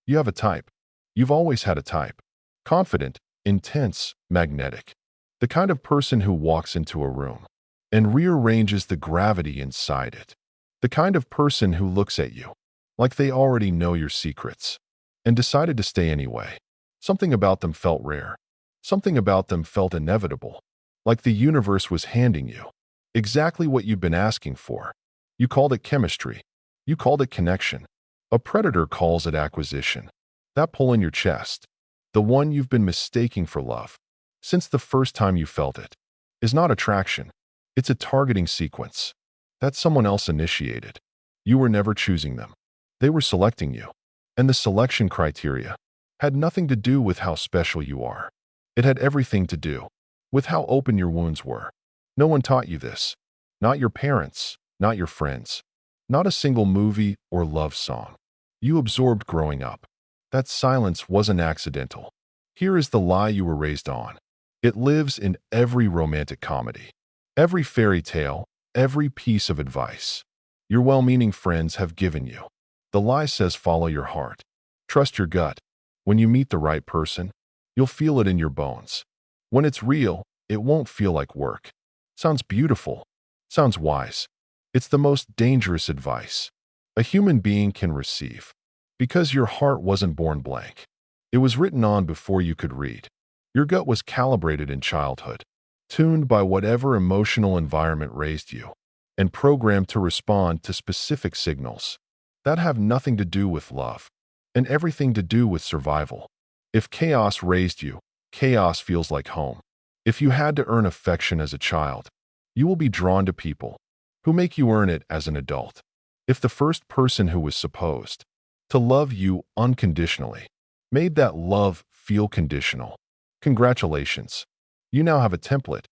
You have a type. You've always had a type. Confident, intense, magnetic. The kind of person who walks into a room and rearranges the gravity inside it. The kind of person who looks at you like they already know your secrets and decided to stay anyway. Something about them felt rare. Something about them felt inevitable, like the universe was handing you exactly what you'd been asking for. You called it chemistry. You called it connection. A predator calls it acquisition. That pull in your chest, the one you've been mistaking for love since the first time you felt it, is not attraction. It's a targeting sequence that someone else initiated. You were never choosing them. They were selecting you. And the selection criteria had nothing to do with how special you are. It had everything to do with how open your wounds were. No one taught you this. Not your parents, not your friends, not a single movie or love song. You absorbed growing up. That silence wasn't accidental. Here is the lie you were raised on. It lives in every romantic comedy, every fairy tale, every piece of advice your well-meaning friends have given you. The lie says follow your heart. Trust your gut. When you meet the right person, you'll feel it in your bones. When it's real, it won't feel like work. Sounds beautiful. Sounds wise. It's the most dangerous advice a human being can receive. Because your heart wasn't born blank. It was written on before you could read. Your gut was calibrated in childhood, tuned by whatever emotional environment raised you, and programmed to respond to specific signals that have nothing to do with love and everything to do with survival. If chaos raised you, chaos feels like home. If you had to earn affection as a child, you will be drawn to people who make you earn it as an adult. If the first person who was supposed to love you unconditionally made that love feel conditional, congratulations. You now have a template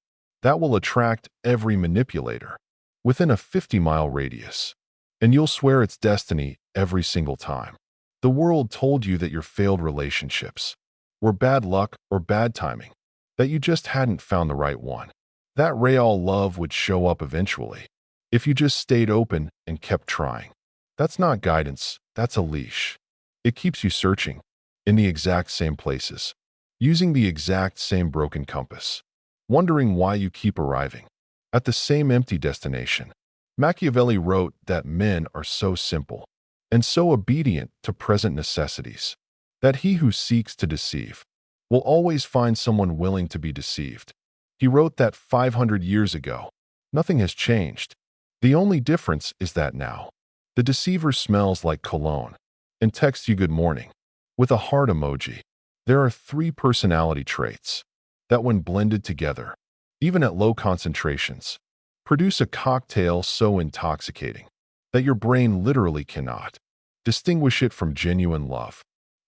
that will attract every manipulator within a 50-mile radius, and you'll swear it's destiny every single time. The world told you that your failed relationships were bad luck or bad timing, that you just hadn't found the right one. That real love would show up eventually, if you just stayed open and kept trying. That's not guidance, that's a leash. It keeps you searching in the exact same places, using the exact same broken compass, wondering why you keep arriving at the same empty destination. Machiavelli wrote that men are so simple and so obedient to present necessities that he who seeks to deceive will always find someone willing to be deceived. He wrote that 500 years ago. Nothing has changed. The only difference is that now, the deceiver smells like cologne and texts you good morning with a heart emoji. There are 3 personality traits that, when blended together, even at low concentrations, produce a cocktail so intoxicating that your brain literally cannot distinguish it from genuine love.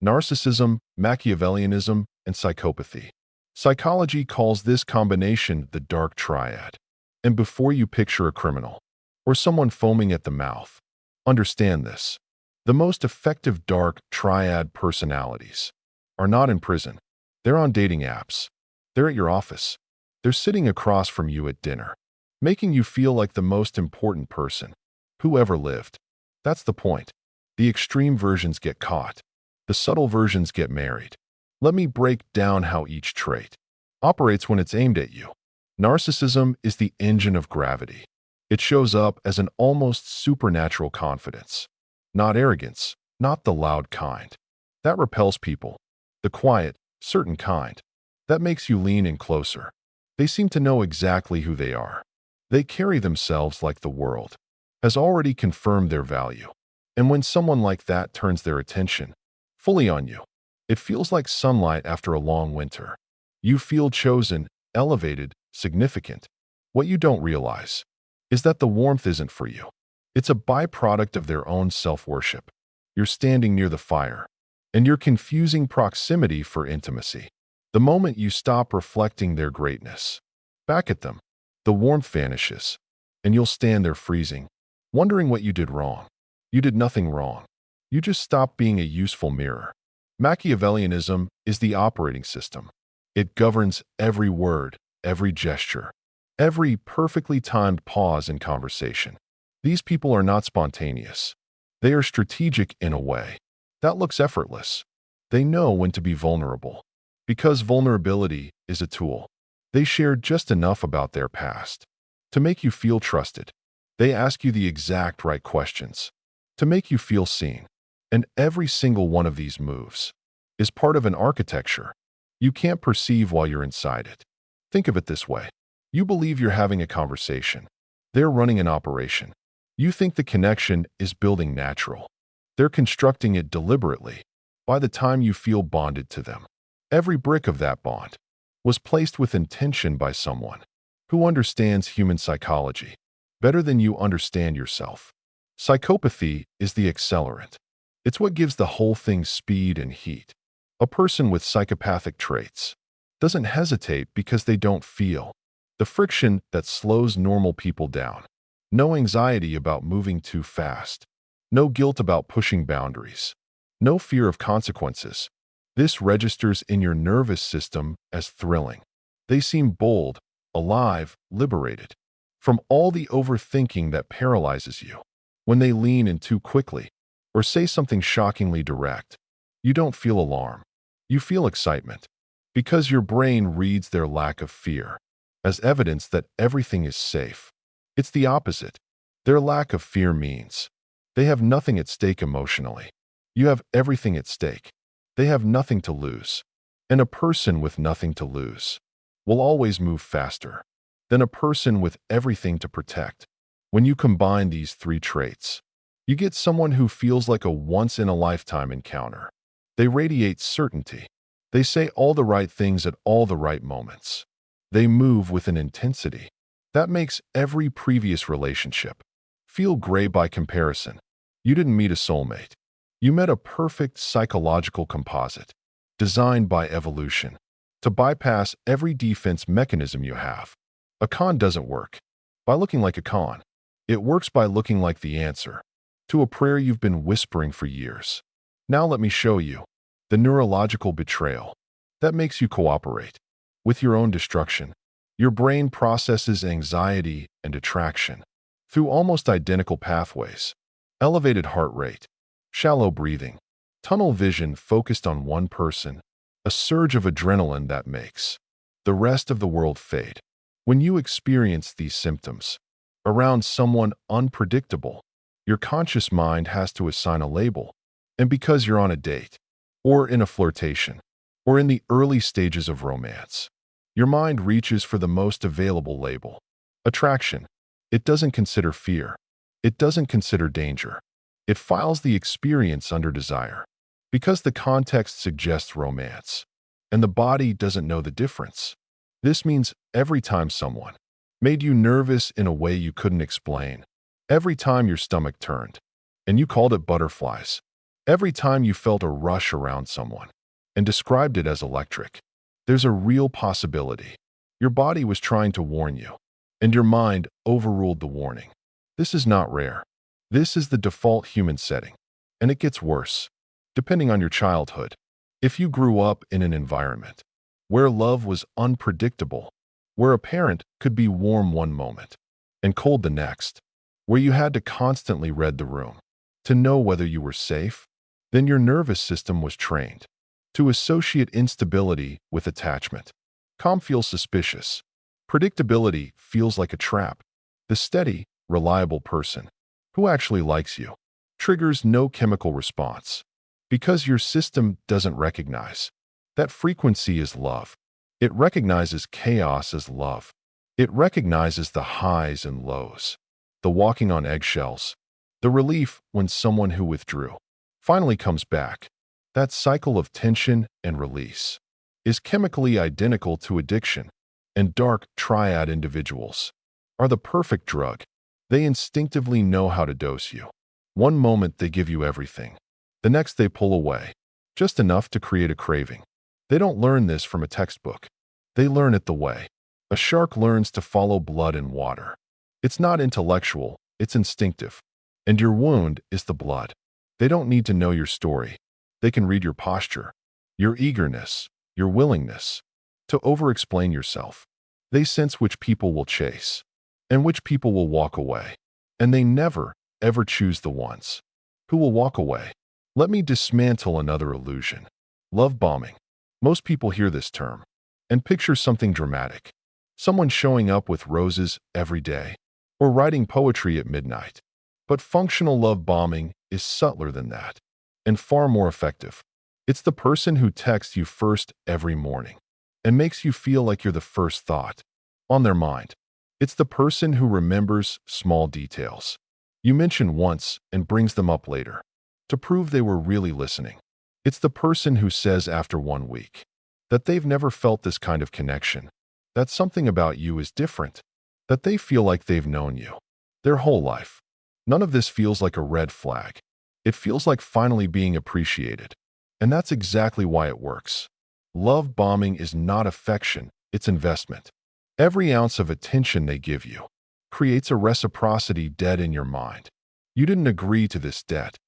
Narcissism, Machiavellianism, and psychopathy. Psychology calls this combination the dark triad. And before you picture a criminal or someone foaming at the mouth, understand this. The most effective dark triad personalities are not in prison. They're on dating apps. They're at your office. They're sitting across from you at dinner, making you feel like the most important person who ever lived. That's the point. The extreme versions get caught. The subtle versions get married. Let me break down how each trait operates when it's aimed at you. Narcissism is the engine of gravity. It shows up as an almost supernatural confidence. Not arrogance, not the loud kind. That repels people. The quiet, certain kind. That makes you lean in closer. They seem to know exactly who they are. They carry themselves like the world has already confirmed their value. And when someone like that turns their attention fully on you, it feels like sunlight after a long winter. You feel chosen, elevated, significant. What you don't realize is that the warmth isn't for you. It's a byproduct of their own self-worship. You're standing near the fire, and you're confusing proximity for intimacy. The moment you stop reflecting their greatness back at them, the warmth vanishes, and you'll stand there freezing, wondering what you did wrong. You did nothing wrong. You just stopped being a useful mirror. Machiavellianism is the operating system. It governs every word, every gesture, every perfectly timed pause in conversation. These people are not spontaneous. They are strategic in a way. That looks effortless. They know when to be vulnerable. Because vulnerability is a tool. They share just enough about their past to make you feel trusted. They ask you the exact right questions to make you feel seen. And every single one of these moves is part of an architecture you can't perceive while you're inside it. Think of it this way. You believe you're having a conversation. They're running an operation. You think the connection is building natural. They're constructing it deliberately. By the time you feel bonded to them, every brick of that bond was placed with intention by someone who understands human psychology better than you understand yourself. Psychopathy is the accelerant. It's what gives the whole thing speed and heat. A person with psychopathic traits doesn't hesitate because they don't feel the friction that slows normal people down. No anxiety about moving too fast. No guilt about pushing boundaries. No fear of consequences. This registers in your nervous system as thrilling. They seem bold, alive, liberated from all the overthinking that paralyzes you. When they lean in too quickly or say something shockingly direct, you don't feel alarm. You feel excitement because your brain reads their lack of fear as evidence that everything is safe. It's the opposite. Their lack of fear means they have nothing at stake emotionally. You have everything at stake. They have nothing to lose. And a person with nothing to lose will always move faster than a person with everything to protect. When you combine these three traits, you get someone who feels like a once-in-a-lifetime encounter. They radiate certainty. They say all the right things at all the right moments. They move with an intensity that makes every previous relationship feel gray by comparison. You didn't meet a soulmate. You met a perfect psychological composite, designed by evolution to bypass every defense mechanism you have. A con doesn't work by looking like a con. It works by looking like the answer to a prayer you've been whispering for years. Now let me show you the neurological betrayal that makes you cooperate with your own destruction. Your brain processes anxiety and attraction through almost identical pathways. Elevated heart rate, shallow breathing, tunnel vision focused on one person, a surge of adrenaline that makes the rest of the world fade. When you experience these symptoms around someone unpredictable, your conscious mind has to assign a label. And because you're on a date, or in a flirtation, or in the early stages of romance, your mind reaches for the most available label. Attraction. It doesn't consider fear. It doesn't consider danger. It files the experience under desire. Because the context suggests romance, and the body doesn't know the difference. This means every time someone made you nervous in a way you couldn't explain, every time your stomach turned, and you called it butterflies, every time you felt a rush around someone, and described it as electric, there's a real possibility your body was trying to warn you, and your mind overruled the warning. This is not rare. This is the default human setting, and it gets worse, depending on your childhood. If you grew up in an environment where love was unpredictable, where a parent could be warm one moment and cold the next, where you had to constantly read the room to know whether you were safe, then your nervous system was trained to associate instability with attachment. Calm feels suspicious. Predictability feels like a trap. The steady, reliable person who actually likes you triggers no chemical response because your system doesn't recognize that frequency is love. It recognizes chaos as love. It recognizes the highs and lows, the walking on eggshells, the relief when someone who withdrew finally comes back. That cycle of tension and release is chemically identical to addiction, and dark triad individuals are the perfect drug. They instinctively know how to dose you. One moment they give you everything. The next they pull away, just enough to create a craving. They don't learn this from a textbook. They learn it the way a shark learns to follow blood in water. It's not intellectual, it's instinctive. And your wound is the blood. They don't need to know your story. They can read your posture, your eagerness, your willingness to over-explain yourself. They sense which people will chase and which people will walk away. And they never, ever choose the ones who will walk away. Let me dismantle another illusion. Love bombing. Most people hear this term and picture something dramatic. Someone showing up with roses every day or writing poetry at midnight. But functional love bombing is subtler than that and far more effective. It's the person who texts you first every morning and makes you feel like you're the first thought on their mind. It's the person who remembers small details you mention once and brings them up later to prove they were really listening. It's the person who says after 1 week that they've never felt this kind of connection, that something about you is different, that they feel like they've known you their whole life. None of this feels like a red flag. It feels like finally being appreciated. And that's exactly why it works. Love bombing is not affection, it's investment. Every ounce of attention they give you creates a reciprocity debt in your mind. You didn't agree to this debt.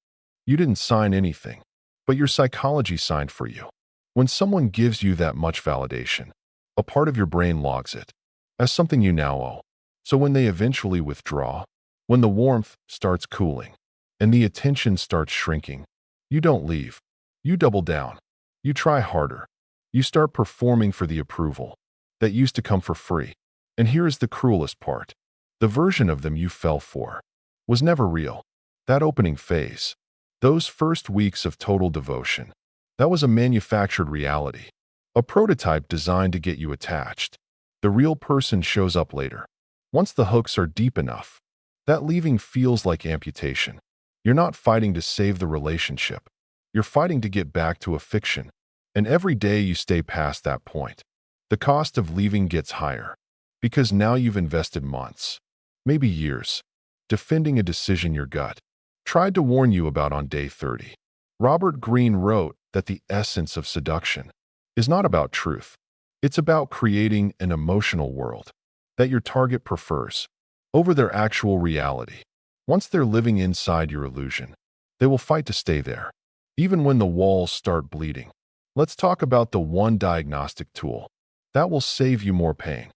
You didn't sign anything, but your psychology signed for you. When someone gives you that much validation, a part of your brain logs it as something you now owe. So when they eventually withdraw, when the warmth starts cooling and the attention starts shrinking, you don't leave. You double down. You try harder. You start performing for the approval that used to come for free. And here is the cruelest part. The version of them you fell for was never real. That opening phase, those first weeks of total devotion, that was a manufactured reality, a prototype designed to get you attached. The real person shows up later. Once the hooks are deep enough, that leaving feels like amputation. You're not fighting to save the relationship. You're fighting to get back to a fiction. And every day you stay past that point, the cost of leaving gets higher. Because now you've invested months, maybe years, defending a decision your gut tried to warn you about on day 30. Robert Greene wrote that the essence of seduction is not about truth. It's about creating an emotional world that your target prefers over their actual reality. Once they're living inside your illusion, they will fight to stay there, even when the walls start bleeding. Let's talk about the one diagnostic tool that will save you more pain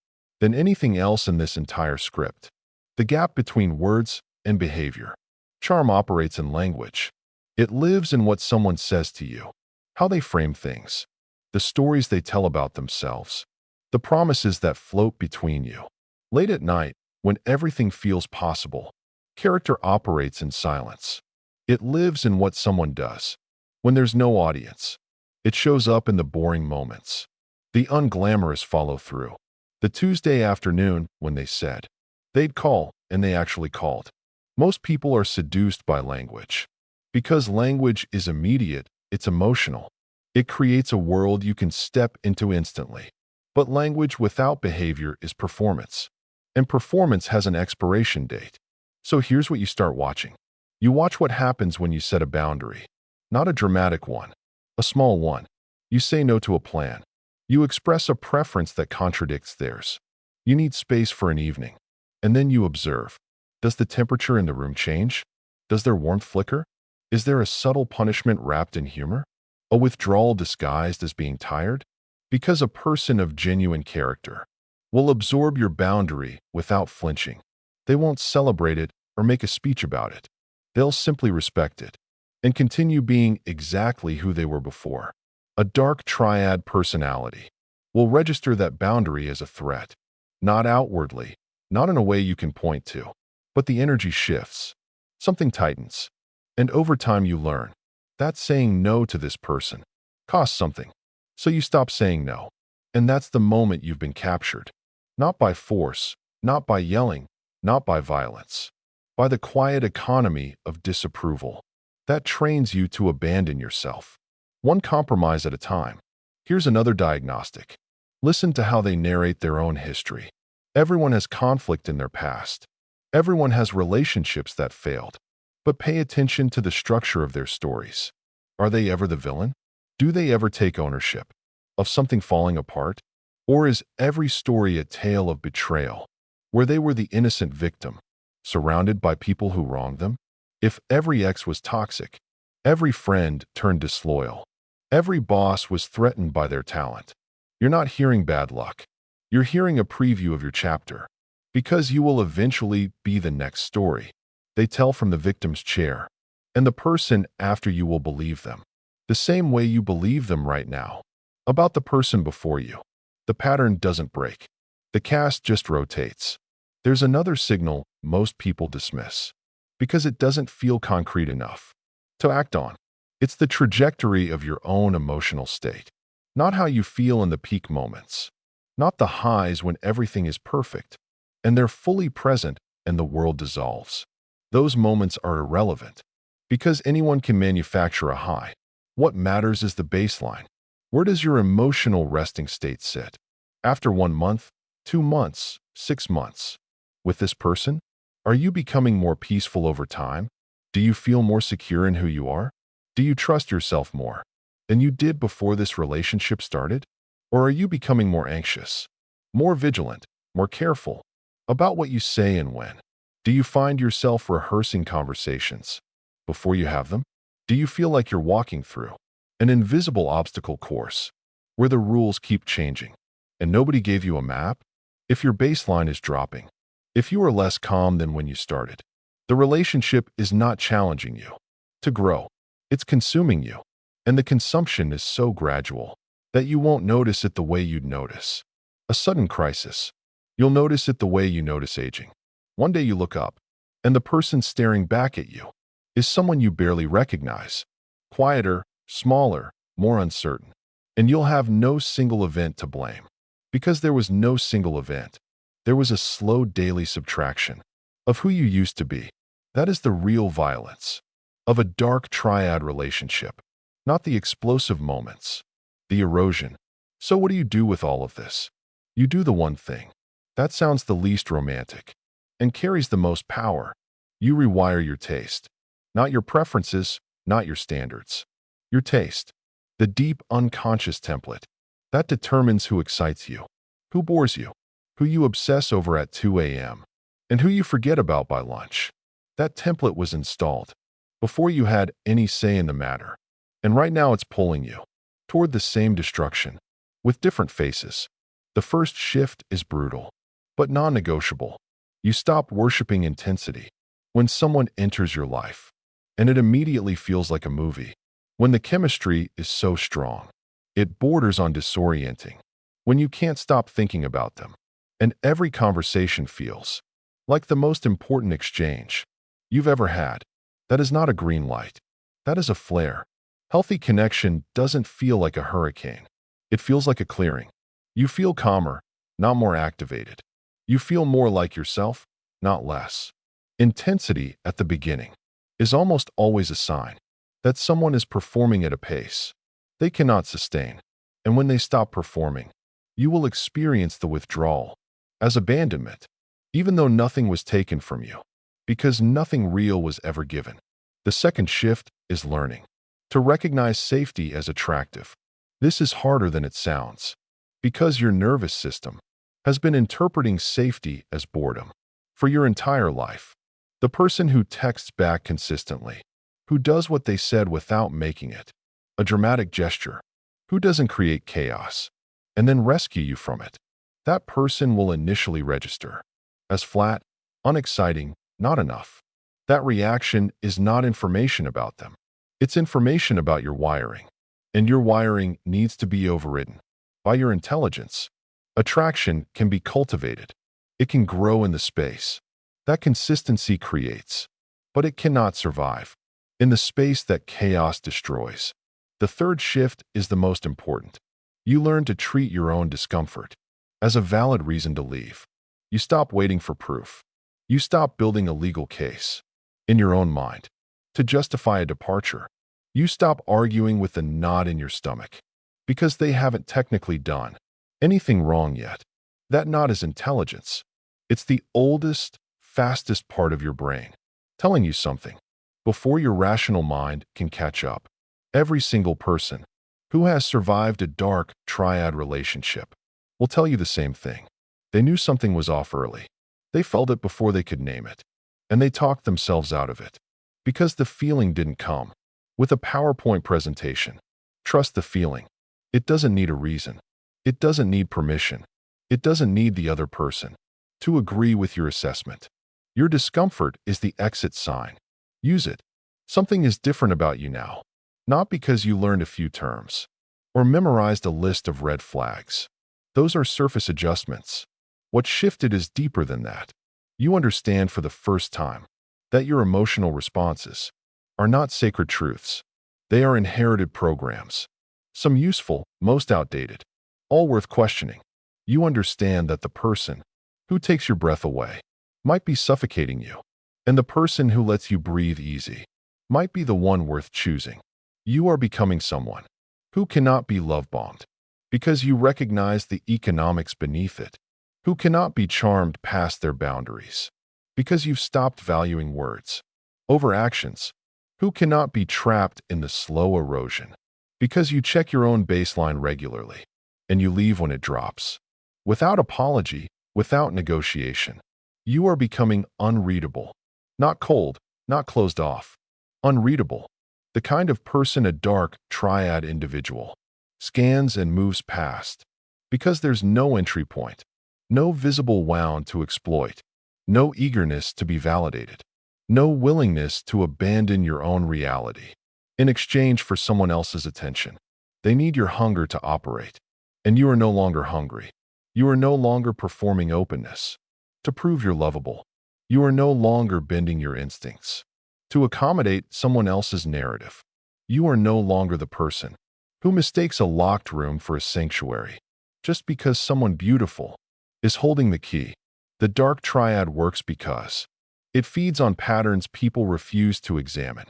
than anything else in this entire script: the gap between words and behavior. Charm operates in language. It lives in what someone says to you, how they frame things, the stories they tell about themselves, the promises that float between you. Late at night, when everything feels possible, character operates in silence. It lives in what someone does when there's no audience. It shows up in the boring moments, the unglamorous follow-through, the Tuesday afternoon when they said they'd call and they actually called. Most people are seduced by language. Because language is immediate, it's emotional. It creates a world you can step into instantly. But language without behavior is performance. And performance has an expiration date. So here's what you start watching. You watch what happens when you set a boundary. Not a dramatic one, a small one. You say no to a plan. You express a preference that contradicts theirs. You need space for an evening. And then you observe. Does the temperature in the room change? Does their warmth flicker? Is there a subtle punishment wrapped in humor? A withdrawal disguised as being tired? Because a person of genuine character will absorb your boundary without flinching. They won't celebrate it or make a speech about it. They'll simply respect it and continue being exactly who they were before. A dark triad personality will register that boundary as a threat, not outwardly, not in a way you can point to. But the energy shifts, something tightens, and over time you learn that saying no to this person costs something. So you stop saying no. And that's the moment you've been captured. Not by force, not by yelling, not by violence, by the quiet economy of disapproval that trains you to abandon yourself, one compromise at a time. Here's another diagnostic. Listen to how they narrate their own history. Everyone has conflict in their past. Everyone has relationships that failed, but pay attention to the structure of their stories. Are they ever the villain? Do they ever take ownership of something falling apart? Or is every story a tale of betrayal, where they were the innocent victim, surrounded by people who wronged them? If every ex was toxic, every friend turned disloyal, every boss was threatened by their talent, you're not hearing bad luck. You're hearing a preview of your chapter. Because you will eventually be the next story they tell from the victim's chair. And the person after you will believe them, the same way you believe them right now, about the person before you. The pattern doesn't break. The cast just rotates. There's another signal most people dismiss because it doesn't feel concrete enough to act on. It's the trajectory of your own emotional state, not how you feel in the peak moments, not the highs when everything is perfect, and they're fully present and the world dissolves. Those moments are irrelevant because anyone can manufacture a high. What matters is the baseline. Where does your emotional resting state sit? After 1 month, 2 months, 6 months? With this person? Are you becoming more peaceful over time? Do you feel more secure in who you are? Do you trust yourself more than you did before this relationship started? Or are you becoming more anxious, more vigilant, more careful about what you say and when? Do you find yourself rehearsing conversations before you have them? Do you feel like you're walking through an invisible obstacle course where the rules keep changing and nobody gave you a map? If your baseline is dropping, if you are less calm than when you started, the relationship is not challenging you to grow. It's consuming you. And the consumption is so gradual that you won't notice it the way you'd notice a sudden crisis. You'll notice it the way you notice aging. One day you look up, and the person staring back at you is someone you barely recognize, quieter, smaller, more uncertain. And you'll have no single event to blame. Because there was no single event. There was a slow daily subtraction of who you used to be. That is the real violence of a dark triad relationship, not the explosive moments, the erosion. So what do you do with all of this? You do the one thing that sounds the least romantic and carries the most power. You rewire your taste, not your preferences, not your standards. Your taste, the deep unconscious template that determines who excites you, who bores you, who you obsess over at 2 a.m., and who you forget about by lunch. That template was installed before you had any say in the matter. And right now it's pulling you toward the same destruction with different faces. The first shift is brutal, but non-negotiable. You stop worshiping intensity when someone enters your life, and it immediately feels like a movie. When the chemistry is so strong, it borders on disorienting. When you can't stop thinking about them, and every conversation feels like the most important exchange you've ever had. That is not a green light. That is a flare. Healthy connection doesn't feel like a hurricane. It feels like a clearing. You feel calmer, not more activated. You feel more like yourself, not less. Intensity at the beginning is almost always a sign that someone is performing at a pace they cannot sustain. And when they stop performing, you will experience the withdrawal as abandonment, even though nothing was taken from you, because nothing real was ever given. The second shift is learning to recognize safety as attractive. This is harder than it sounds, because your nervous system has been interpreting safety as boredom for your entire life. The person who texts back consistently, who does what they said without making it a dramatic gesture, who doesn't create chaos and then rescue you from it, that person will initially register as flat, unexciting, not enough. That reaction is not information about them. It's information about your wiring. And your wiring needs to be overridden by your intelligence. Attraction can be cultivated. It can grow in the space that consistency creates, but it cannot survive in the space that chaos destroys. The third shift is the most important. You learn to treat your own discomfort as a valid reason to leave. You stop waiting for proof. You stop building a legal case in your own mind to justify a departure. You stop arguing with the knot in your stomach because they haven't technically done anything wrong yet. That knot is intelligence. It's the oldest, fastest part of your brain telling you something before your rational mind can catch up. Every single person who has survived a dark triad relationship will tell you the same thing. They knew something was off early. They felt it before they could name it, and they talked themselves out of it because the feeling didn't come with a PowerPoint presentation. Trust the feeling. It doesn't need a reason. It doesn't need permission. It doesn't need the other person to agree with your assessment. Your discomfort is the exit sign. Use it Something is different about you now, not because you learned a few terms or memorized a list of red flags. Those are surface adjustments. What shifted is deeper than that. You understand for the first time that your emotional responses are not sacred truths. They are inherited programs. Some useful, most outdated, all worth questioning. You understand that the person who takes your breath away might be suffocating you, and the person who lets you breathe easy might be the one worth choosing. You are becoming someone who cannot be love-bombed because you recognize the economics beneath it, who cannot be charmed past their boundaries because you've stopped valuing words over actions, who cannot be trapped in the slow erosion because you check your own baseline regularly and you leave when it drops. Without apology, without negotiation, you are becoming unreadable. Not cold, not closed off. Unreadable. The kind of person a dark triad individual scans and moves past because there's no entry point, no visible wound to exploit, no eagerness to be validated, no willingness to abandon your own reality in exchange for someone else's attention. They need your hunger to operate, and you are no longer hungry. You are no longer performing openness to prove you're lovable. You are no longer bending your instincts to accommodate someone else's narrative. You are no longer the person who mistakes a locked room for a sanctuary just because someone beautiful is holding the key. The dark triad works because it feeds on patterns people refuse to examine.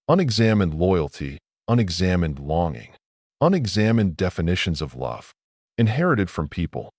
Unexamined loyalty, unexamined longing, unexamined definitions of love, inherited from people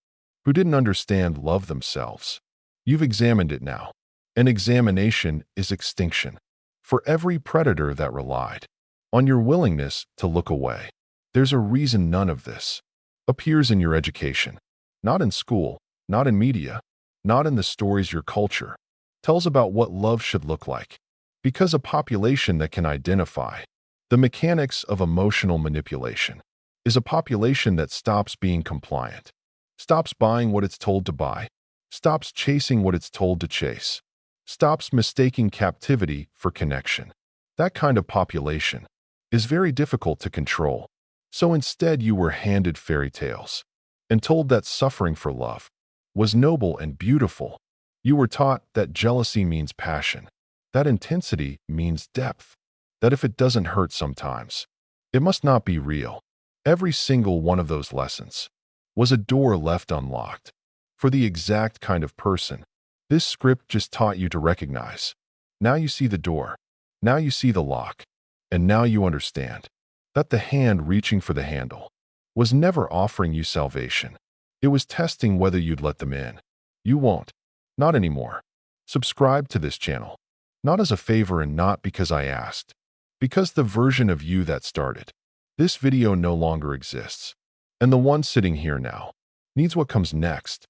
who didn't understand love themselves. You've examined it now. An examination is extinction. For every predator that relied on your willingness to look away, there's a reason none of this appears in your education. Not in school, not in media, not in the stories your culture tells about what love should look like. Because a population that can identify the mechanics of emotional manipulation is a population that stops being compliant, stops buying what it's told to buy, stops chasing what it's told to chase, stops mistaking captivity for connection. That kind of population is very difficult to control. So instead you were handed fairy tales and told that suffering for love was noble and beautiful. You were taught that jealousy means passion, that intensity means depth, that if it doesn't hurt sometimes, it must not be real. Every single one of those lessons was a door left unlocked for the exact kind of person this script just taught you to recognize. Now you see the door, now you see the lock, and now you understand that the hand reaching for the handle was never offering you salvation. It was testing whether you'd let them in. You won't. Not anymore. Subscribe to this channel. Not as a favor and not because I asked. Because the version of you that started this video no longer exists. And the one sitting here now needs what comes next.